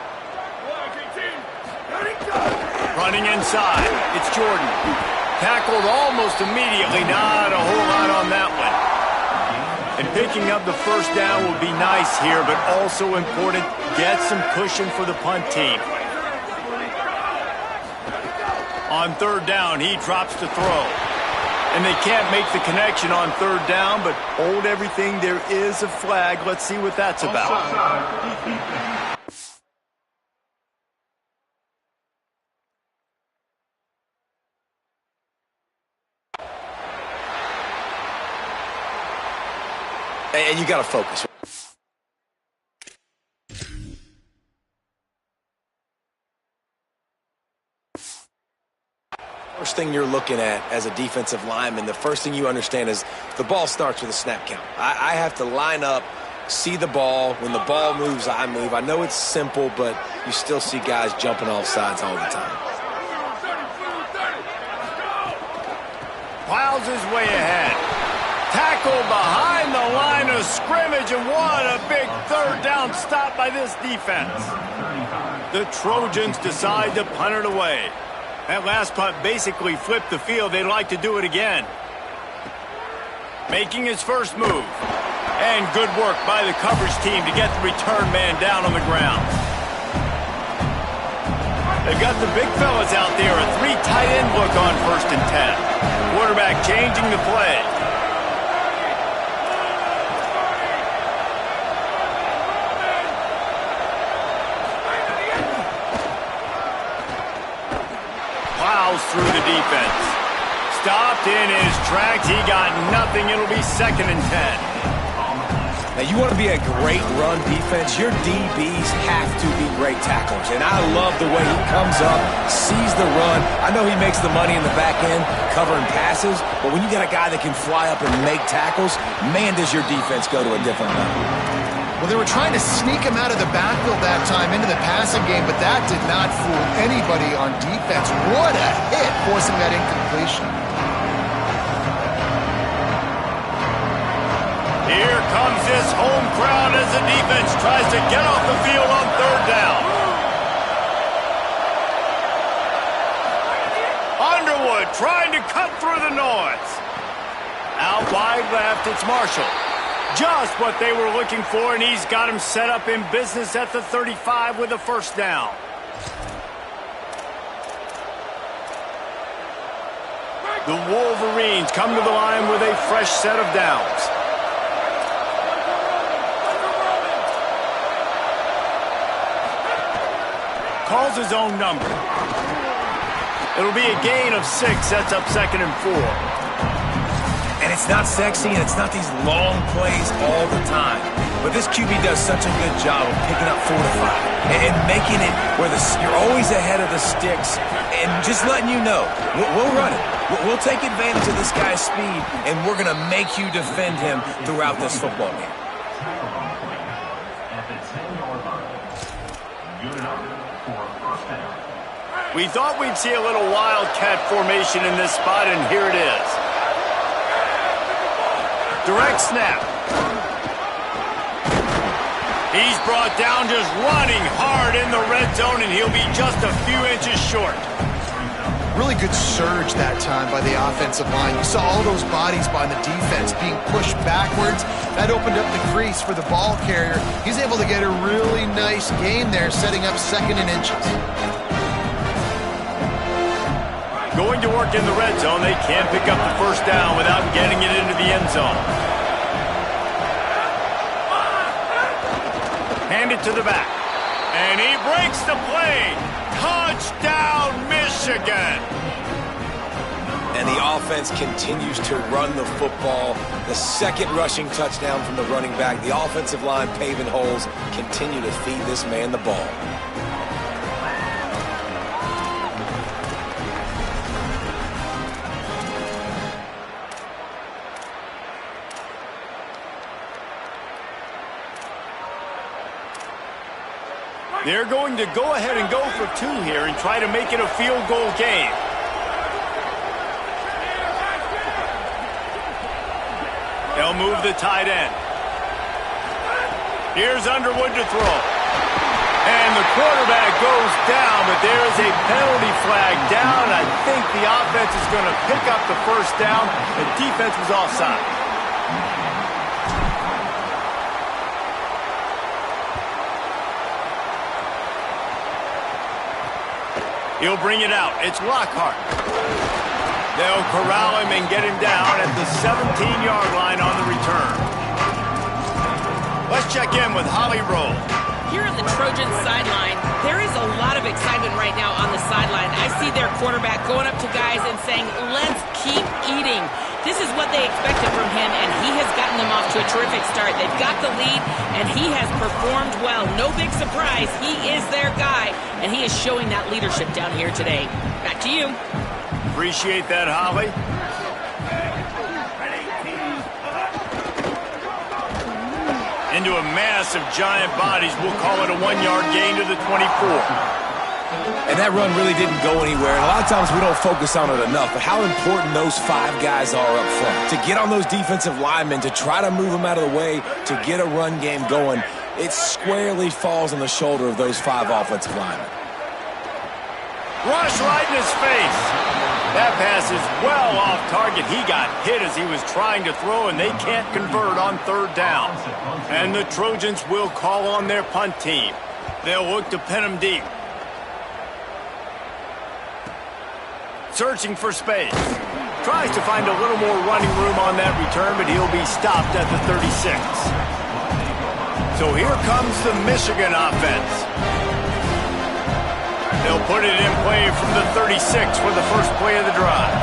Running inside, it's Jordan. Tackled almost immediately, not a whole lot on that one. And picking up the first down will be nice here, but also important, get some cushion for the punt team. On 3rd down, he drops to throw. And they can't make the connection on 3rd down, but hold everything, there is a flag. Let's see what that's about. And you got to focus. First thing you're looking at as a defensive lineman, the first thing you understand is the ball starts with a snap count. I have to line up, see the ball. When the ball moves, I move. I know it's simple, but you still see guys jumping off sides all the time. Plows his way ahead. Tackle behind the line of scrimmage, and what a big 3rd down stop by this defense. The Trojans decide to punt it away. That last punt basically flipped the field. They'd like to do it again. Making his first move. And good work by the coverage team to get the return man down on the ground. They've got the big fellas out there. A 3 tight end look on 1st and 10. Quarterback changing the play. Through the defense. Stopped in his tracks. He got nothing. It'll be 2nd and 10. Now, you want to be a great run defense, your DBs have to be great tacklers. And I love the way he comes up, sees the run. I know he makes the money in the back end covering passes, but when you got a guy that can fly up and make tackles, man, does your defense go to a different level. Well, they were trying to sneak him out of the backfield that time into the passing game, but that did not fool anybody on defense. What a hit, forcing that incompletion. Here comes this home crowd as the defense tries to get off the field on 3rd down. Underwood trying to cut through the noise. Out wide left, it's Marshall. Just what they were looking for, and he's got him set up in business at the 35 with a 1st down. The Wolverines come to the line with a fresh set of downs. Calls his own number. It'll be a gain of 6, sets up 2nd and 4. And it's not sexy, and it's not these long plays all the time. But this QB does such a good job of picking up 4 to 5 and making it where you're always ahead of the sticks and just letting you know, we'll run it. We'll take advantage of this guy's speed, and we're going to make you defend him throughout this football game. We thought we'd see a little wildcat formation in this spot, and here it is. Direct snap. He's brought down just running hard in the red zone, and he'll be just a few inches short. Really good surge that time by the offensive line. You saw all those bodies by the defense being pushed backwards. That opened up the crease for the ball carrier. He's able to get a really nice gain there, setting up 2nd and inches. Going to work in the red zone, they can't pick up the 1st down without getting it into the end zone. Hand it to the back. And he breaks the play. Touchdown, Michigan. And the offense continues to run the football. The 2nd rushing touchdown from the running back. The offensive line paving holes. Continue to feed this man the ball. They're going to go ahead and go for 2 here and try to make it a field goal game. They'll move the tight end. Here's Underwood to throw. And the quarterback goes down, but there is a penalty flag down. I think the offense is going to pick up the 1st down. The defense was offside. He'll bring it out. It's Lockhart. They'll corral him and get him down at the 17-yard line on the return. Let's check in with Holly Rowe. Here on the Trojans sideline, there is a lot of excitement right now on the sideline. I see their quarterback going up to guys and saying, let's keep eating. This is what they expected from him, and he has gotten them off to a terrific start. They've got the lead, and he has performed well. No big surprise. He is their guy, and he is showing that leadership down here today. Back to you. Appreciate that, Holly. Into a mass of giant bodies. We'll call it a 1-yard gain to the 24. And that run really didn't go anywhere. And a lot of times we don't focus on it enough, but how important those 5 guys are up front. To get on those defensive linemen, to try to move them out of the way, to get a run game going, it squarely falls on the shoulder of those 5 offensive linemen. Rush right in his face. That pass is well off target. He got hit as he was trying to throw, and they can't convert on 3rd down. And the Trojans will call on their punt team. They'll look to pin him deep. Searching for space. Tries to find a little more running room on that return, but he'll be stopped at the 36. So here comes the Michigan offense. They'll put it in play from the 36 for the first play of the drive.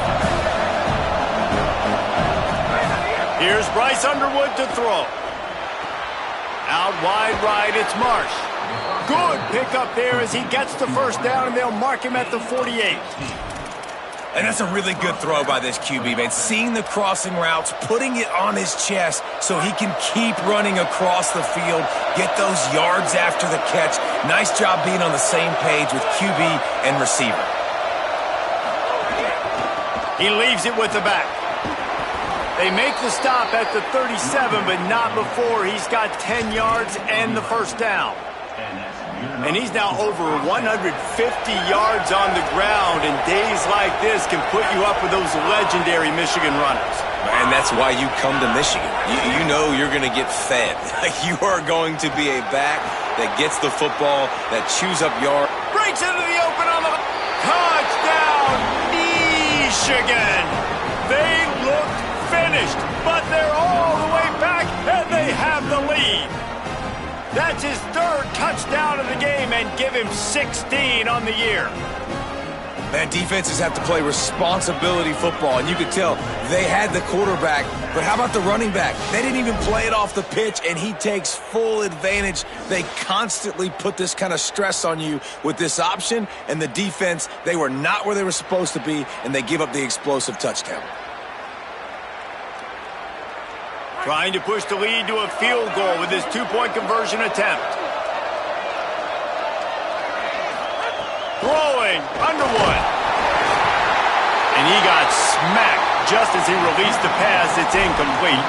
Here's Bryce Underwood to throw. Out wide right, it's Marsh. Good pickup there as he gets the 1st down, and they'll mark him at the 48. And that's a really good throw by this QB, man. Seeing the crossing routes, putting it on his chest so he can keep running across the field, get those yards after the catch. Nice job being on the same page with QB and receiver. He leaves it with the back. They make the stop at the 37, but not before he's got 10 yards and the 1st down. And he's now over 150 yards on the ground, and days like this can put you up with those legendary Michigan runners. And that's why you come to Michigan. You know you're going to get fed. You are going to be a back that gets the football, that chews up yards. Breaks into the open on the touchdown, Michigan. They look finished, but they're all the way back, and they have the lead. That's his 3rd touchdown of the game, and give him 16 on the year. Man, defenses have to play responsibility football, and you could tell they had the quarterback, but how about the running back? They didn't even play it off the pitch, and he takes full advantage. They constantly put this kind of stress on you with this option, and the defense, they were not where they were supposed to be, and they give up the explosive touchdown. Trying to push the lead to a field goal with his two-point conversion attempt. Throwing, Underwood. And he got smacked just as he released the pass. It's incomplete.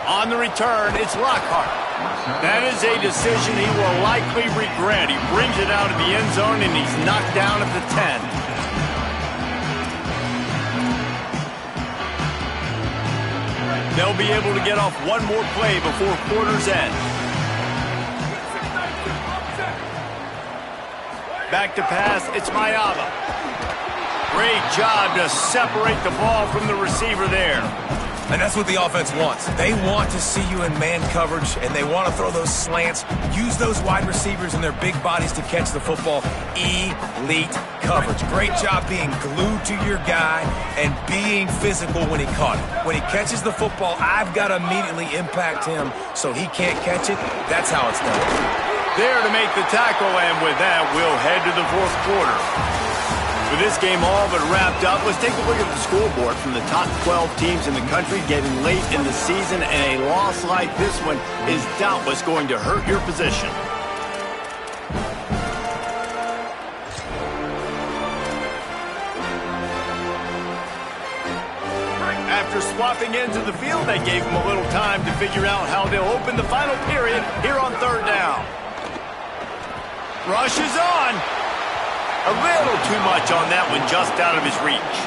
On the return, it's Lockhart. That is a decision he will likely regret. He brings it out of the end zone, and he's knocked down at the 10. They'll be able to get off one more play before quarter's end. Back to pass, it's Mayava. Great job to separate the ball from the receiver there. And that's what the offense wants. They want to see you in man coverage, and they want to throw those slants, use those wide receivers and their big bodies to catch the football. Elite coverage. Great job being glued to your guy and being physical when he caught it. When he catches the football, I've got to immediately impact him so he can't catch it. That's how it's done. There to make the tackle, and with that, we'll head to the fourth quarter. With this game all but wrapped up, let's take a look at the scoreboard from the top 12 teams in the country getting late in the season, and a loss like this one is doubtless going to hurt your position. After swapping ends of the field, they gave him a little time to figure out how they'll open the final period here on third down. Rush is on. A little too much on that one, just out of his reach.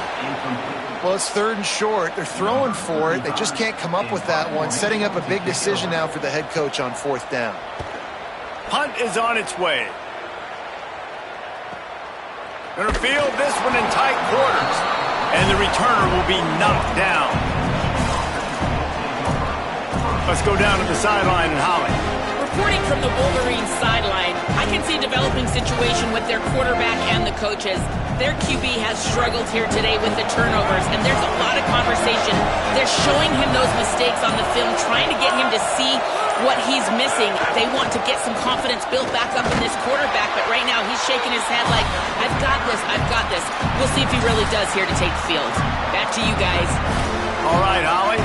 Well, it's third and short. They're throwing for it. They just can't come up with that one. Setting up a big decision now for the head coach on fourth down. Punt is on its way. Going to field this one in tight quarters. And the returner will be knocked down. Let's go down to the sideline and Holly. Reporting from the Wolverines sideline, I can see a developing situation with their quarterback and the coaches. Their QB has struggled here today with the turnovers, and there's a lot of conversation. They're showing him those mistakes on the film, trying to get him to see what he's missing. They want to get some confidence built back up in this quarterback, but right now he's shaking his head like, I've got this, I've got this. We'll see if he really does here to take the field. Back to you guys. All right, Holly.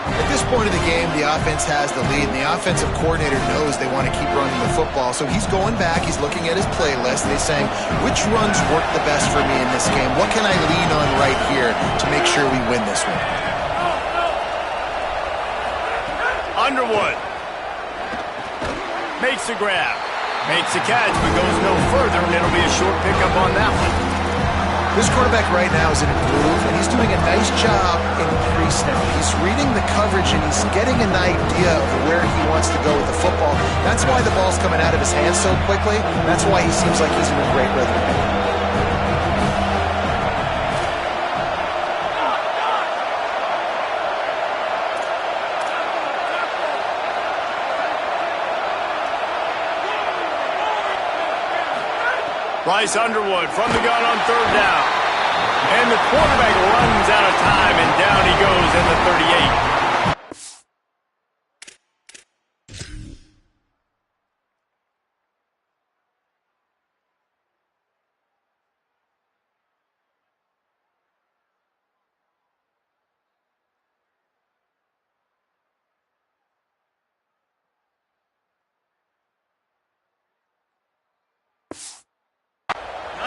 At this point of the game, the offense has the lead, and the offensive coordinator knows they want to keep running the football. So he's going back, he's looking at his playlist, and he's saying, which runs work the best for me in this game? What can I lean on right here to make sure we win this one? Underwood makes the grab, makes the catch, but goes no further, and it'll be a short pickup on that one. This quarterback right now is in a groove, and he's doing a nice job in pre-snap. He's reading the coverage, and he's getting an idea of where he wants to go with the football. That's why the ball's coming out of his hands so quickly. That's why he seems like he's in a great rhythm. Bryce Underwood from the gun on third down. And the quarterback runs out of time, and down he goes in the 38.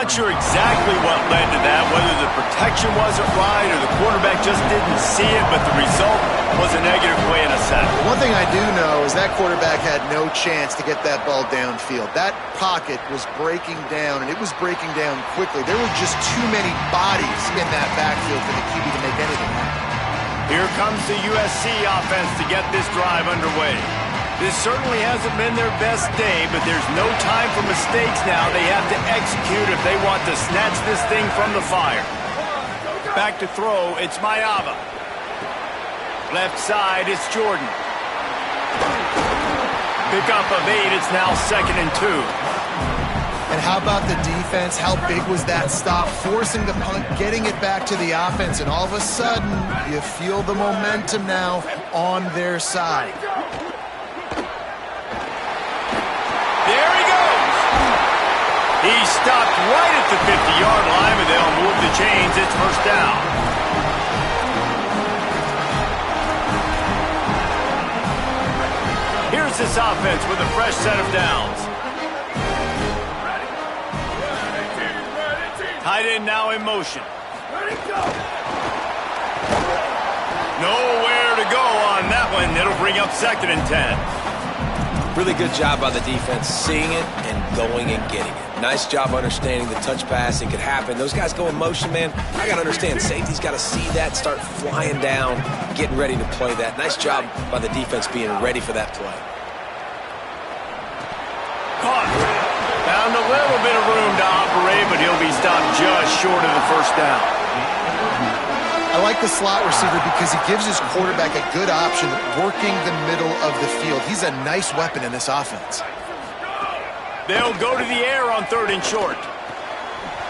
Not sure exactly what led to that, whether the protection wasn't right or the quarterback just didn't see it, but the result was a negative play and a sack. One thing I do know is that quarterback had no chance to get that ball downfield. That pocket was breaking down, and it was breaking down quickly. There were just too many bodies in that backfield for the QB to make anything happen. Here comes the USC offense to get this drive underway. This certainly hasn't been their best day, but there's no time for mistakes now. They have to execute if they want to snatch this thing from the fire. Back to throw, it's Mayava. Left side, it's Jordan. Pickup of 8, it's now 2nd and 2. And how about the defense? How big was that stop? Forcing the punt, getting it back to the offense, and all of a sudden, you feel the momentum now on their side. There he goes! He stopped right at the 50-yard line, and they'll move the chains. It's 1st down. Here's this offense with a fresh set of downs. Tight end now in motion. Nowhere to go on that one. It'll bring up 2nd and 10. Really good job by the defense, seeing it and going and getting it. Nice job understanding the touch pass. It could happen. Those guys go in motion, man. I got to understand, safety's got to see that, start flying down, getting ready to play that. Nice job by the defense being ready for that play. Caught. Found a little bit of room to operate, but he'll be stopped just short of the 1st down. I like the slot receiver because he gives his quarterback a good option working the middle of the field. He's a nice weapon in this offense. They'll go to the air on 3rd and short.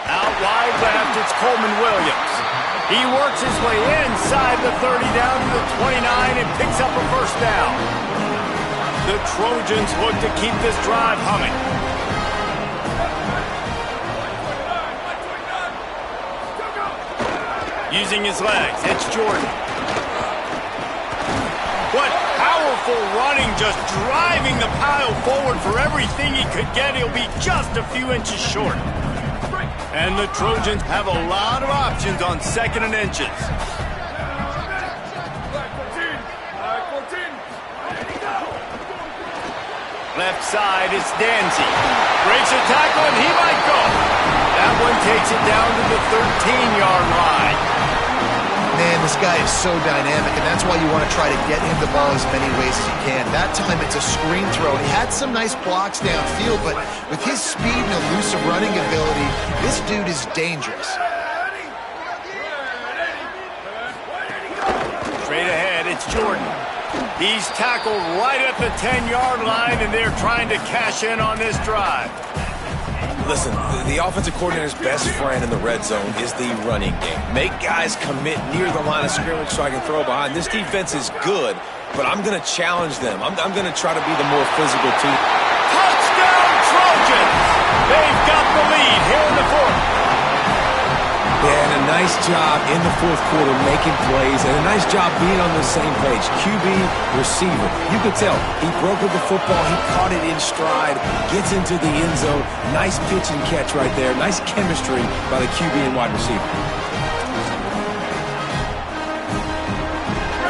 Out wide left, it's Coleman Williams. He works his way inside the 30 down to the 29 and picks up a 1st down. The Trojans look to keep this drive humming. Using his legs, it's Jordan. What powerful running, just driving the pile forward for everything he could get. He'll be just a few inches short. And the Trojans have a lot of options on 2nd and inches. Left side, it's Danzy. Breaks a tackle, and he might go. That one takes it down to the 13-yard line. Man, this guy is so dynamic, and that's why you want to try to get him the ball as many ways as you can. That time, it's a screen throw. He had some nice blocks downfield, but with his speed and elusive running ability, this dude is dangerous. Straight ahead, it's Jordan. He's tackled right at the 10-yard line, and they're trying to cash in on this drive. Listen, the offensive coordinator's best friend in the red zone is the running game. Make guys commit near the line of scrimmage so I can throw behind. This defense is good, but I'm going to challenge them. I'm going to try to be the more physical team. Touchdown, Trojans! They've got the lead here in the 4th. Yeah, and a nice job in the 4th quarter making plays, and a nice job being on the same page. QB, receiver. You could tell he broke with the football. He caught it in stride, gets into the end zone. Nice pitch and catch right there. Nice chemistry by the QB and wide receiver.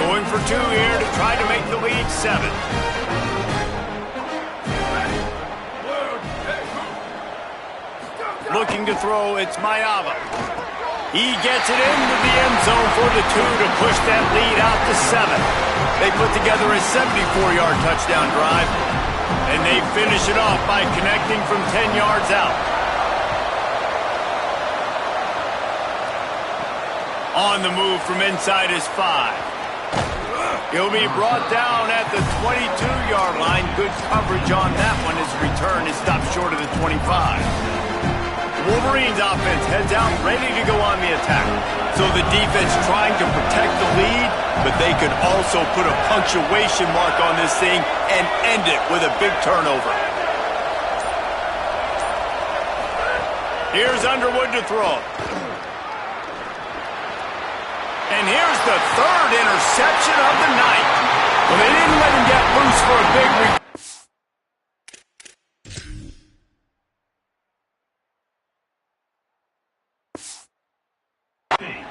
Going for 2 here to try to make the lead 7. Looking to throw, it's Mayava. He gets it into the end zone for the 2 to push that lead out to 7. They put together a 74-yard touchdown drive, and they finish it off by connecting from 10 yards out. On the move from inside is 5. He'll be brought down at the 22-yard line. Good coverage on that one. His return is stopped short of the 25. Wolverines offense heads out ready to go on the attack. So the defense trying to protect the lead, but they could also put a punctuation mark on this thing and end it with a big turnover. Here's Underwood to throw. And here's the 3rd interception of the night. Well, they didn't let him get loose for a big return.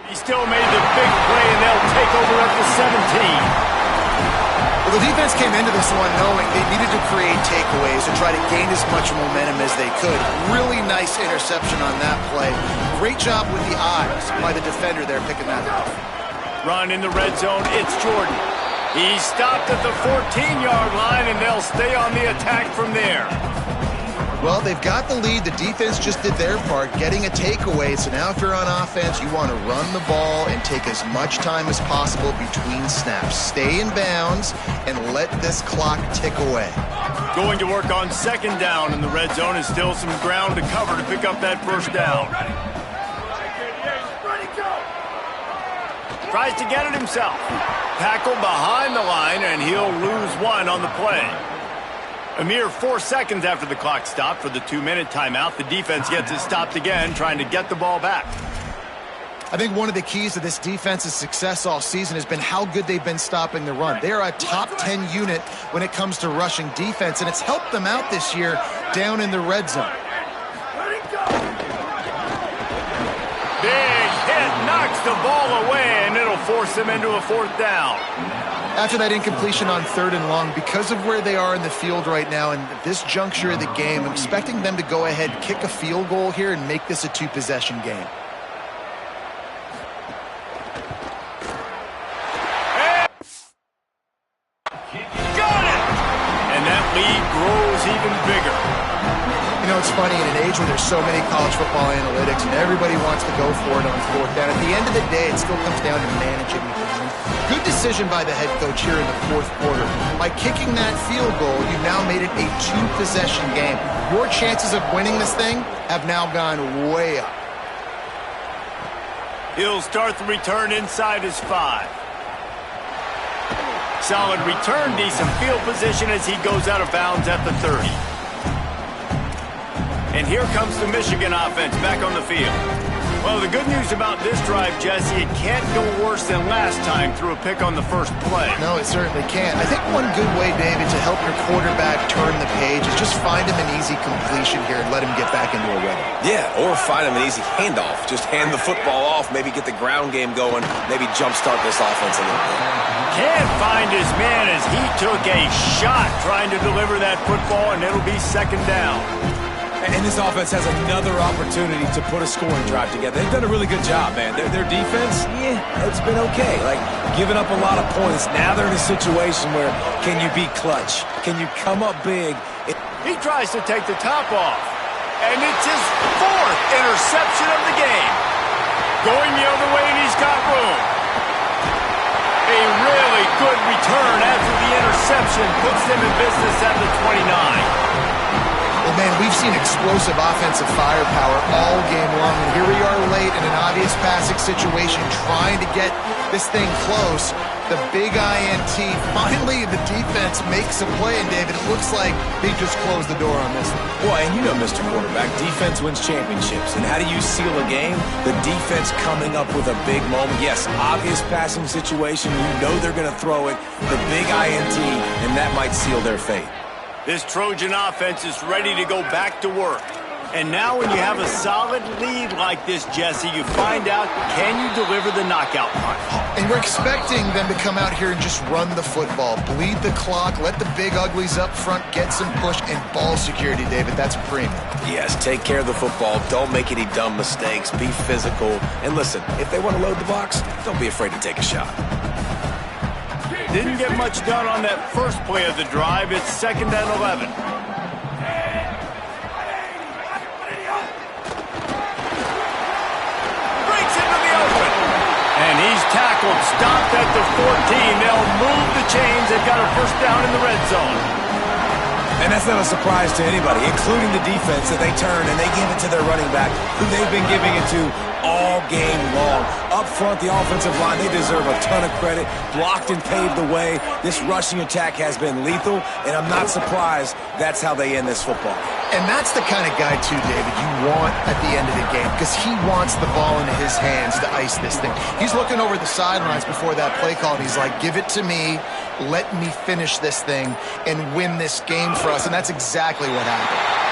He still made the big play, and they'll take over at the 17. Well, the defense came into this one knowing they needed to create takeaways to try to gain as much momentum as they could. Really nice interception on that play. Great job with the eyes by the defender there picking that off. Run in the red zone, it's Jordan. He's stopped at the 14-yard line, and they'll stay on the attack from there. Well, they've got the lead. The defense just did their part, getting a takeaway. So now if you're on offense, you want to run the ball and take as much time as possible between snaps. Stay in bounds and let this clock tick away. Going to work on second down in the red zone is still some ground to cover to pick up that first down. Tries to get it himself. Tackle behind the line, and he'll lose one on the play. A mere 4 seconds after the clock stopped for the 2-minute timeout, the defense gets it stopped again, trying to get the ball back. I think one of the keys to this defense's success all season has been how good they've been stopping the run. They're a top 10 unit when it comes to rushing defense, and it's helped them out this year down in the red zone. Big hit, knocks the ball away, and it'll force them into a fourth down. After that incompletion on 3rd and long, because of where they are in the field right now and this juncture of the game, I'm expecting them to go ahead, kick a field goal here, and make this a 2-possession game. Got it! And that lead grows even bigger. You know, it's funny, in an age where there's so many college football analytics and everybody wants to go for it on 4th down, at the end of the day, it still comes down to managing the game. Good decision by the head coach here in the 4th quarter. By kicking that field goal, you've now made it a 2-possession game. Your chances of winning this thing have now gone way up. He'll start the return inside his 5. Solid return, decent field position as he goes out of bounds at the 30. And here comes the Michigan offense back on the field. Well, the good news about this drive, Jesse, it can't go worse than last time through a pick on the first play. No, it certainly can't. I think one good way, David, to help your quarterback turn the page is just find him an easy completion here and let him get back into a rhythm. Yeah, or find him an easy handoff. Just hand the football off, maybe get the ground game going, maybe jumpstart this offense a little bit. Can't find his man as he took a shot trying to deliver that football, and it'll be second down. And this offense has another opportunity to put a scoring drive together. They've done a really good job, man. Their defense, it's been okay. Like, giving up a lot of points. Now they're in a situation where can you be clutch? Can you come up big? He tries to take the top off. And it's his 4th interception of the game. Going the other way, and he's got room. A really good return after the interception puts them in business at the 29. Well, man, we've seen explosive offensive firepower all game long, and here we are late in an obvious passing situation trying to get this thing close. The big INT, finally the defense makes a play, and David, it looks like they just closed the door on this one. Well, and you know, Mr. Quarterback, defense wins championships. And how do you seal a game? The defense coming up with a big moment. Yes, obvious passing situation. You know they're going to throw it. The big INT, and that might seal their fate. This Trojan offense is ready to go back to work. And now when you have a solid lead like this, Jesse, you find out, can you deliver the knockout punch? And we're expecting them to come out here and just run the football, bleed the clock, let the big uglies up front get some push, and ball security, David. That's a premium. Yes, take care of the football. Don't make any dumb mistakes. Be physical. And listen, if they want to load the box, don't be afraid to take a shot. Didn't get much done on that first play of the drive. It's 2nd and 11. Breaks into the open. And he's tackled, stopped at the 14. They'll move the chains. They've got a first down in the red zone. And that's not a surprise to anybody, including the defense, that they turn and they give it to their running back, who they've been giving it to all game long. Up front, the offensive line, they deserve a ton of credit. Blocked and paved the way. This rushing attack has been lethal, and I'm not surprised that's how they end this football. And that's the kind of guy, too, David, you want at the end of the game, because he wants the ball into his hands to ice this thing. He's looking over the sidelines before that play call, and he's like, give it to me, let me finish this thing, and win this game for us. And that's exactly what happened.